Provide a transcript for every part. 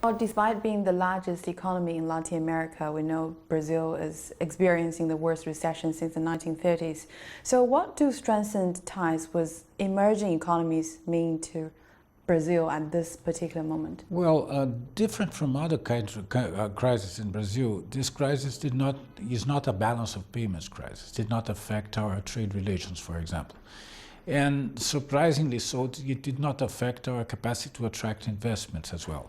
Well, despite being the largest economy in Latin America, we know Brazil is experiencing the worst recession since the 1930s. So what do strengthened ties with emerging economies mean to Brazil at this particular moment? Well, different from other kinds of crises in Brazil, this crisis is not a balance of payments crisis. It did not affect our trade relations, for example. And surprisingly so, it did not affect our capacity to attract investments as well.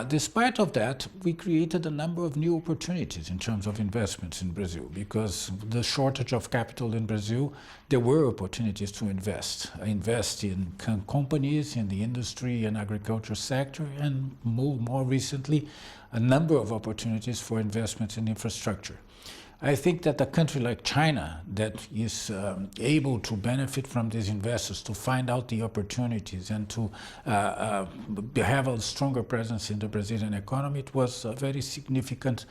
Despite of that, we created a number of new opportunities in terms of investments in Brazil, because the shortage of capital in Brazil, there were opportunities to invest in companies, in the industry and agriculture sector, and more recently, a number of opportunities for investments in infrastructure. I think that a country like China that is able to benefit from these investors, to find out the opportunities and to have a stronger presence in the Brazilian economy, it was a very significant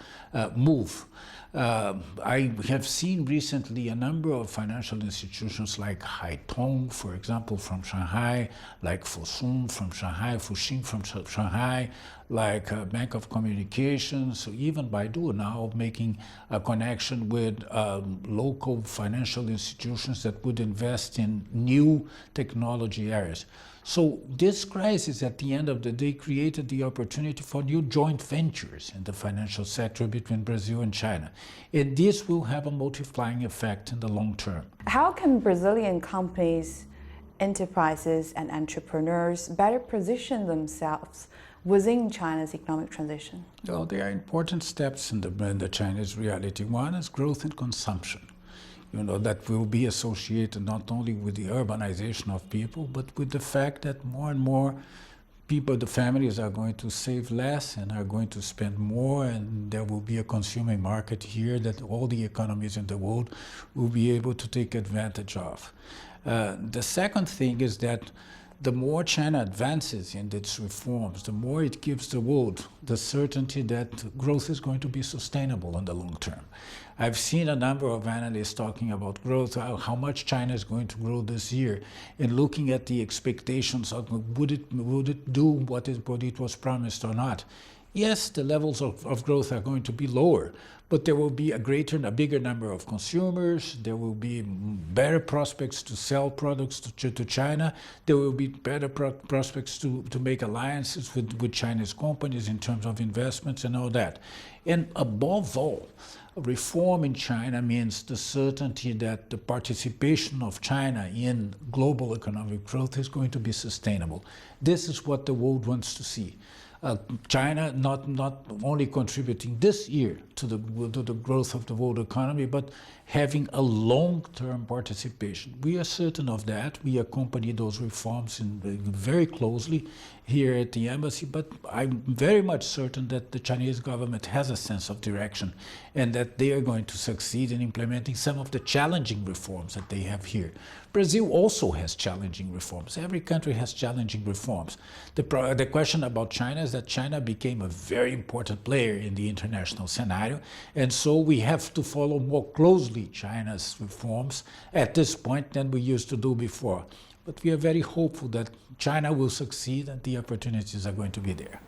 move. I have seen recently a number of financial institutions like Haitong, for example, from Shanghai, like Fosun from Shanghai, Fuxing from Shanghai, like Bank of Communications, even Baidu now making a connection with local financial institutions that would invest in new technology areas. So this crisis, at the end of the day, created the opportunity for new joint ventures in the financial sector between Brazil and China. And this will have a multiplying effect in the long term. How can Brazilian companies, enterprises, and entrepreneurs better position themselves within China's economic transition? Well, there are important steps in the Chinese reality. One is growth and consumption. That will be associated not only with the urbanization of people, but with the fact that more and more people, the families, are going to save less and are going to spend more, and there will be a consuming market here that all the economies in the world will be able to take advantage of. The second thing is that the more China advances in its reforms, the more it gives the world the certainty that growth is going to be sustainable in the long term. I've seen a number of analysts talking about growth, how much China is going to grow this year, and looking at the expectations of would it do what it was promised or not. Yes, the levels of growth are going to be lower, but there will be a bigger number of consumers. There will be better prospects to sell products to China. There will be better prospects to make alliances with Chinese companies in terms of investments and all that. And above all, reform in China means the certainty that the participation of China in global economic growth is going to be sustainable. This is what the world wants to see. China not only contributing this year to the growth of the world economy, but having a long-term participation. We are certain of that. We accompany those reforms very closely here at the embassy, but I'm very much certain that the Chinese government has a sense of direction and that they are going to succeed in implementing some of the challenging reforms that they have here. Brazil also has challenging reforms. Every country has challenging reforms. The question about China is that China became a very important player in the international scenario, and so we have to follow more closely China's reforms at this point than we used to do before. But we are very hopeful that China will succeed and the opportunities are going to be there.